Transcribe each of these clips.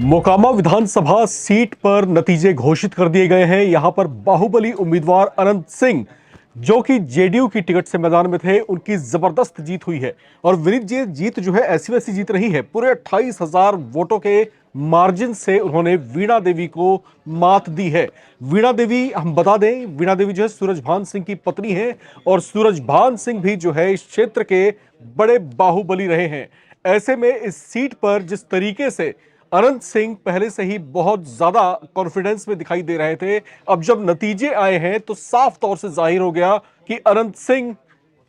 मोकामा विधानसभा seat पर नतीजे घोषित कर दिए गए हैं। यहां पर बाहुबली उम्मीदवार अनंत सिंह, जो कि जेडीयू की टिकट से मैदान में थे, उनकी जबरदस्त जीत हुई है। और विनीत, ये जीत जो है ऐसी वैसी जीत नहीं है। पूरे 28,000 वोटों के मार्जिन से उन्होंने वीणा देवी को मात दी है। वीणा देवी, हम बता दें, वीणा देवी जो है सूरजभान सिंह की पत्नी है और सूरजभान सिंह भी जो है इस क्षेत्र के बड़े बाहुबली रहे हैं। ऐसे में इस सीट पर जिस तरीके से अनंत सिंह पहले से ही बहुत ज्यादा कॉन्फिडेंस में दिखाई दे रहे थे, अब जब नतीजे आए हैं तो साफ तौर से जाहिर हो गया कि अनंत सिंह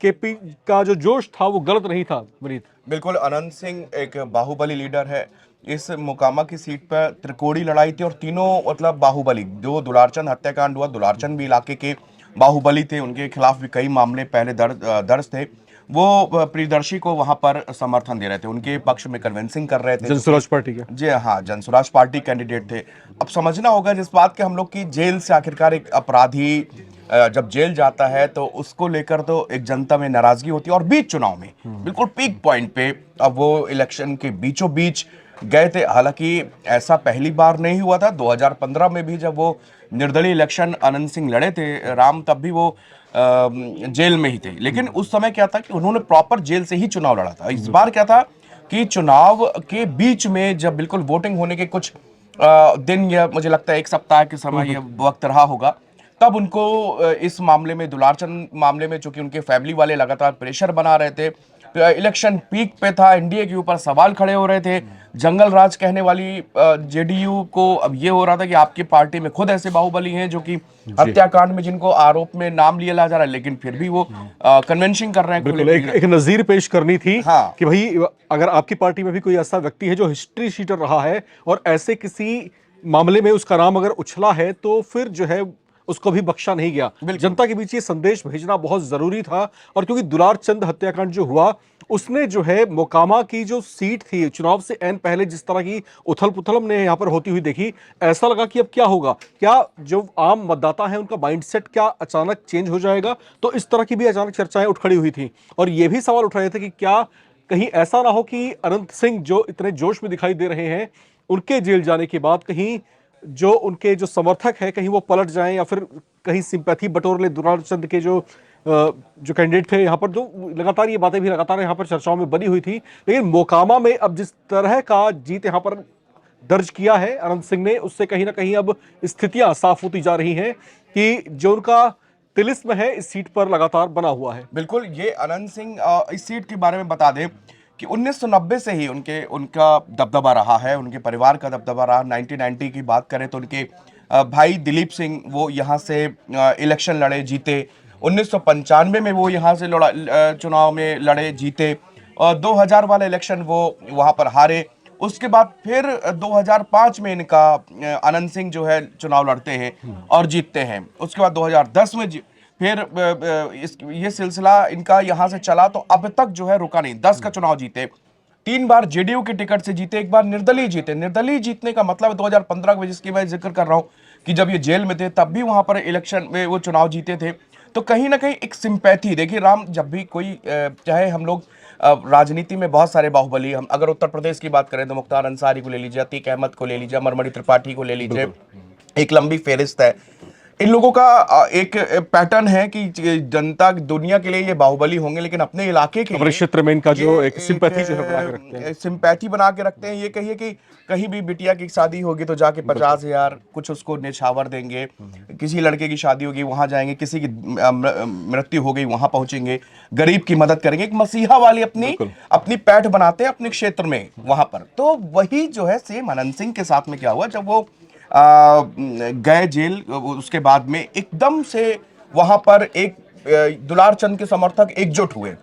का जो जोश था वो गलत नहीं था। विनीत, बिल्कुल, अनंत सिंह एक बाहुबली लीडर है। इस मोकामा की सीट पर त्रिकोणी लड़ाई थी और तीनों मतलब बाहुबली, जो दुलारचंद हत्याकांड हुआ, दुलारचंद भी इलाके के बाहुबली थे, उनके खिलाफ भी कई मामले पहले दर्ज थे। वो प्रियदर्शी को वहां पर समर्थन दे रहे थे, उनके पक्ष में कन्विंसिंग कर रहे थे। जनसुराज पार्टी के, जी हाँ, जनसुराज पार्टी कैंडिडेट थे। अब समझना होगा जिस बात के हम लोग की, जेल से आखिरकार एक अपराधी जब जेल जाता है तो उसको लेकर तो एक जनता में नाराजगी होती है। और बीच चुनाव में बिल्कुल पीक पॉइंट पे अब वो इलेक्शन के बीचों बीच गए थे। हालांकि ऐसा पहली बार नहीं हुआ था, 2015 में भी जब वो निर्दलीय इलेक्शन अनंत सिंह लड़े थे राम, तब भी वो जेल में ही थे। लेकिन उस समय क्या था कि उन्होंने प्रॉपर जेल से ही चुनाव लड़ा था। इस बार क्या था कि चुनाव के बीच में जब बिल्कुल वोटिंग होने के कुछ दिन, या मुझे लगता है एक सप्ताह के समय ये वक्त रहा होगा, तब उनको इस मामले में, दुलारचंद मामले में, चूंकि उनके फैमिली वाले लगातार प्रेशर बना रहे थे, इलेक्शन पीक पे था, एनडीए के ऊपर सवाल खड़े हो रहे थे, जंगल राज कहने वाली जेडीयू को अब ये हो रहा था कि आपकी पार्टी में खुद ऐसे बाहुबली हैं जो कि हत्याकांड में जिनको आरोप में नाम लिया जा रहा है, लेकिन फिर भी वो कन्वेंशिंग कर रहे हैं बिल्कुल एक नजीर पेश करनी थी। हाँ, कि भाई, अगर आपकी पार्टी में भी कोई ऐसा व्यक्ति है जो हिस्ट्री शीटर रहा है और ऐसे किसी मामले में उसका नाम अगर उछला है, तो फिर जो है उसको भी बख्शा नहीं गया। जनता के बीच ये संदेश भेजना बहुत जरूरी था। और क्योंकि दुलारचंद हत्याकांड जो हुआ, उसने जो है मोकामा की जो सीट थी, चुनाव से एन पहले जिस तरह की उथल पुथल हमने यहां पर होती हुई देखी, ऐसा लगा कि अब क्या होगा, क्या जो आम मतदाता है उनका माइंडसेट क्या अचानक चेंज हो जाएगा। तो इस तरह की भी अचानक चर्चाएं उठ खड़ी हुई थी। और यह भी सवाल उठ रहे थे कि क्या कहीं ऐसा ना हो कि अनंत सिंह जो इतने जोश में दिखाई दे रहे हैं, उनके जेल जाने के बाद कहीं जो उनके जो समर्थक है कहीं वो पलट जाएं, या फिर कहीं सिंपैथी बटोर ले दुलारचंद के जो कैंडिडेट थे। यहाँ पर जो लगातार ये बातें भी लगातार यहाँ पर चर्चाओं में बनी हुई थी। लेकिन मोकामा में अब जिस तरह का जीत यहाँ पर दर्ज किया है अनंत सिंह ने, उससे कहीं ना कहीं अब स्थितियां साफ होती जा रही हैं कि जो उनका तिलिस्म है इस सीट पर लगातार बना हुआ है। बिल्कुल। ये अनंत सिंह, इस सीट के बारे में बता दें कि 1990 से ही उनका दबदबा रहा है, उनके परिवार का दबदबा रहा। 1990 की बात करें तो उनके भाई दिलीप सिंह, वो यहाँ से इलेक्शन लड़े, जीते। 1995 में वो यहाँ से चुनाव में लड़े, जीते। और 2000 वाला इलेक्शन वो वहाँ पर हारे। उसके बाद फिर 2005 में इनका अनंत सिंह जो है चुनाव लड़ते हैं और जीतते हैं। उसके बाद 2010 में फिर ये सिलसिला इनका यहाँ से चला, तो अब तक जो है रुका नहीं। 10 का चुनाव जीते, 3 बार जेडीयू की टिकट से जीते, एक बार निर्दलीय जीते। निर्दलीय जीतने का मतलब 2015 में, जिसकी मैं जिक्र कर रहा हूँ कि जब ये जेल में थे, तब भी वहां पर इलेक्शन में वो चुनाव जीते थे। तो कहीं ना कहीं एक सिंपैथी, देखिए राम, जब भी कोई चाहे हम लोग राजनीति में बहुत सारे बाहुबली, हम अगर उत्तर प्रदेश की बात करें तो मुख्तार अंसारी को ले लीजिए, अतीक अहमद को ले लीजिए, मरमड़ी त्रिपाठी को ले लीजिए, एक लंबी फेरिस्त है। इन लोगों का एक पैटर्न है कि जनता दुनिया के लिए ये बाहुबली होंगे, लेकिन अपने इलाके के अपने लिए क्षेत्र में इनका जो एक सिंपैथी जो है बना के रखते हैं, सिंपैथी बना के रखते हैं। ये कहिए कि कहीं भी बिटिया की शादी होगी तो जाके 50,000 कुछ उसको निछावर देंगे, किसी लड़के की शादी होगी वहां जाएंगे, किसी की मृत्यु हो गई वहां पहुंचेंगे, गरीब की मदद करेंगे। एक मसीहा वाली अपनी अपनी पैठ बनाते हैं अपने क्षेत्र में वहां पर। तो वही जो है सेम अनंत सिंह के साथ में क्या हुआ, जब वो गए जेल, उसके बाद में एकदम से वहां पर एक दुलारचंद के समर्थक एकजुट हुए।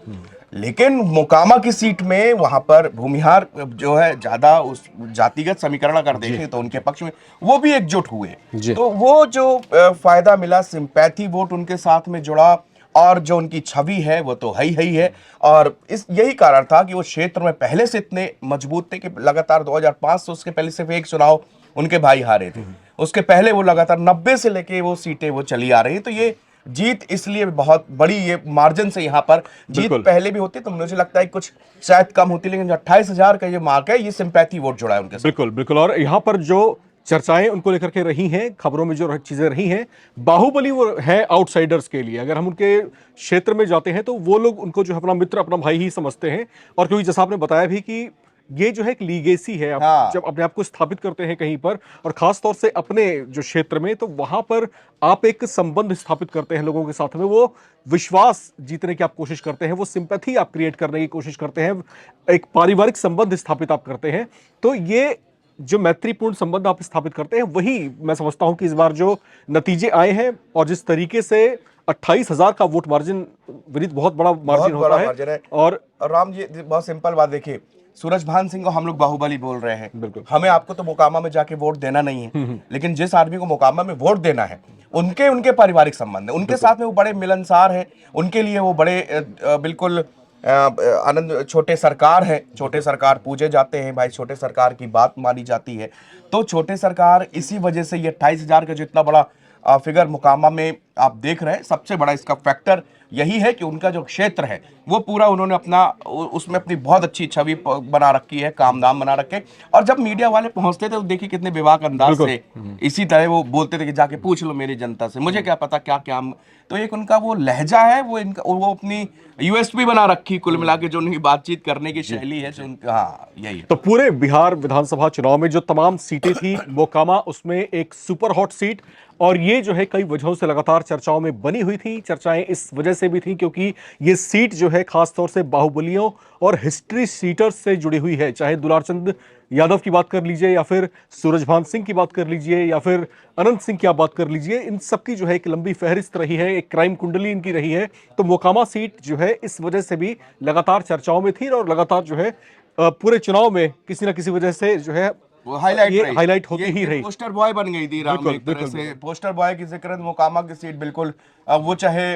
लेकिन मोकामा की सीट में वहां पर भूमिहार जो है ज्यादा, उस जातिगत समीकरण अगर देखें तो उनके पक्ष में वो भी एकजुट हुए। तो वो जो फायदा मिला, सिंपैथी वोट उनके साथ में जुड़ा, और जो उनकी छवि है वो तो है ही है। और इस यही कारण था कि वो क्षेत्र में पहले से इतने मजबूत थे कि लगातार 2005 से, उसके पहले सिर्फ एक चुनाव उनके भाई हारे थे, उसके पहले वो लगातार 90 से लेके वो सीटें वो चली आ रही। तो ये जीत इसलिए बहुत बड़ी ये मार्जिन से यहाँ पर जीत बिल्कुल। पहले भी होती तो मुझे लगता है कुछ शायद कम होती, लेकिन 28,000 का ये मार्क है, ये सिंपैथी वोट जुड़ा है उनके साथ। बिल्कुल बिल्कुल। और यहाँ पर जो चर्चाएं उनको लेकर के रही हैं, खबरों में जो चीजें रही हैं, बाहुबली वो है आउटसाइडर्स के लिए। अगर हम उनके क्षेत्र में जाते हैं तो वो लोग उनको जो है अपना मित्र, अपना भाई ही समझते हैं। और क्योंकि जैसा आपने बताया भी कि ये जो है एक लीगेसी है, आप हाँ। जब अपने आप को स्थापित करते हैं कहीं पर, और खास तौर से अपने जो क्षेत्र में, तो वहां पर आप एक संबंध स्थापित करते हैं लोगों के साथ में, वो विश्वास जीतने की आप कोशिश करते हैं, वो सिंपैथी आप क्रिएट करने की कोशिश करते हैं, एक पारिवारिक संबंध स्थापित आप करते हैं। तो ये जो मैत्रीपूर्ण संबंध आप स्थापित करते हैं, वही मैं समझता हूं कि इस बार जो नतीजे आए हैं और जिस तरीके से 28,000 का वोट मार्जिन, विनीत, बहुत बड़ा मार्जिन बहुत बड़ा होता मार्जिन है। है। और राम जी, बहुत सिंपल बात देखिए, सूरजभान सिंह को हम लोग बाहुबली बोल रहे हैं, बिल्कुल। हमें आपको तो मोकामा में जाके वोट देना नहीं है, लेकिन जिस आदमी को मोकामा में वोट देना है, उनके उनके पारिवारिक संबंध है, उनके साथ में वो बड़े मिलनसार हैं, उनके लिए वो बड़े बिल्कुल आनंद, छोटे सरकार है, छोटे सरकार पूजे जाते हैं भाई, छोटे सरकार की बात मानी जाती है। तो छोटे सरकार इसी वजह से ये 28,000 का जो इतना बड़ा फिगर मुकामा में आप देख रहे हैं, सबसे बड़ा इसका फैक्टर यही है कि उनका जो क्षेत्र है वो पूरा उन्होंने अपना उसमें अपनी बहुत अच्छी छवि बना रखी है, काम दाम बना रखे। और जब मीडिया वाले पहुंचते थे तो देखिए कितने बेबाक अंदाज से इसी तरह वो बोलते थे कि जाके पूछ लो मेरी जनता से, मुझे क्या पता क्या क्या। तो एक उनका वो लहजा है, वो अपनी यूएसपी बना रखी कुल मिला के, जो उनकी बातचीत करने की शैली है, जो उनका, हाँ यही है। तो पूरे बिहार विधानसभा चुनाव में जो तमाम सीटें थी, मोकामा उसमें एक सुपर हॉट सीट, और ये जो है कई वजहों से लगातार चर्चाओं में बनी हुई थी। चर्चाएं इस वजह से भी थी क्योंकि ये सीट जो है खासतौर से बाहुबलियों और हिस्ट्री सीटर्स से जुड़ी हुई है। चाहे दुलारचंद यादव की बात कर लीजिए, या फिर सूरजभान सिंह की बात कर लीजिए, या फिर अनंत सिंह की आप बात कर लीजिए, इन सबकी जो है एक लंबी फहरिस्त रही है, एक क्राइम कुंडली इनकी रही है। तो मोकामा सीट जो है इस वजह से भी लगातार चर्चाओं में थी, और लगातार जो है पूरे चुनाव में किसी ना किसी वजह से जो है वो हाईलाइट ये रही, हाईलाइट होती ही ये रही। पोस्टर बॉय बन गई थी राम, बिल्कुल, एक तरह बिल्कुल, से पोस्टर बॉय की जिक्र मोकामा की सीट बिल्कुल, वो चाहे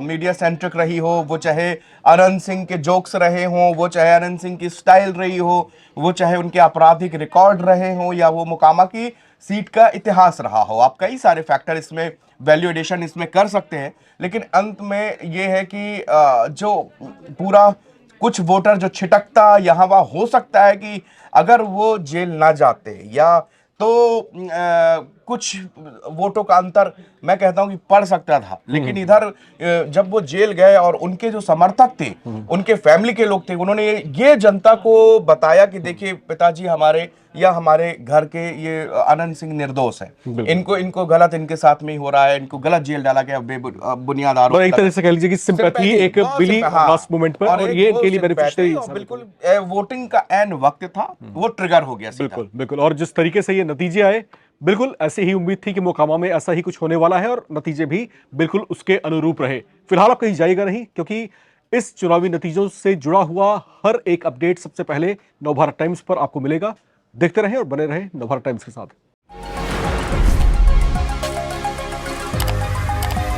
मीडिया सेंट्रिक रही हो, वो चाहे अनंत सिंह के जोक्स रहे हों, वो चाहे अनंत सिंह की स्टाइल रही हो, वो चाहे उनके आपराधिक रिकॉर्ड रहे हों, या वो मोकामा की सीट का इतिहास रहा हो। आप कई सारे फैक्टर इसमें वैल्यू एडिशन इसमें कर सकते हैं, लेकिन अंत में ये है कि जो पूरा कुछ वोटर जो छिटकता यहाँ वहाँ हो सकता है कि अगर वो जेल ना जाते, या तो कुछ वोटों का अंतर मैं कहता हूं कि पड़ सकता था। लेकिन इधर जब वो जेल गए और उनके जो समर्थक थे, उनके फैमिली के लोग थे, उन्होंने ये जनता को बताया कि देखिए पिताजी हमारे या हमारे घर के ये अनंत सिंह निर्दोष है, इनको गलत इनके साथ में ही हो रहा है, इनको गलत जेल डाला गया बुनियाद आरोप। एक तरह से कह लीजिए कि सिंपैथी एक मिली लास्ट मोमेंट पर, और ये इनके लिए बेनिफिशियरी। बिल्कुल वोटिंग का एन वक्त था, वो ट्रिगर हो गया। बिल्कुल बिल्कुल। और जिस तरीके से ये नतीजे आए, बिल्कुल ऐसे ही उम्मीद थी कि मोकामा में ऐसा ही कुछ होने वाला है, और नतीजे भी बिल्कुल उसके अनुरूप रहे। फिलहाल आप कहीं जाइएगा नहीं, क्योंकि इस चुनावी नतीजों से जुड़ा हुआ हर एक अपडेट सबसे पहले नवभारत टाइम्स पर आपको मिलेगा। देखते रहें और बने रहें नवभारत टाइम्स के साथ।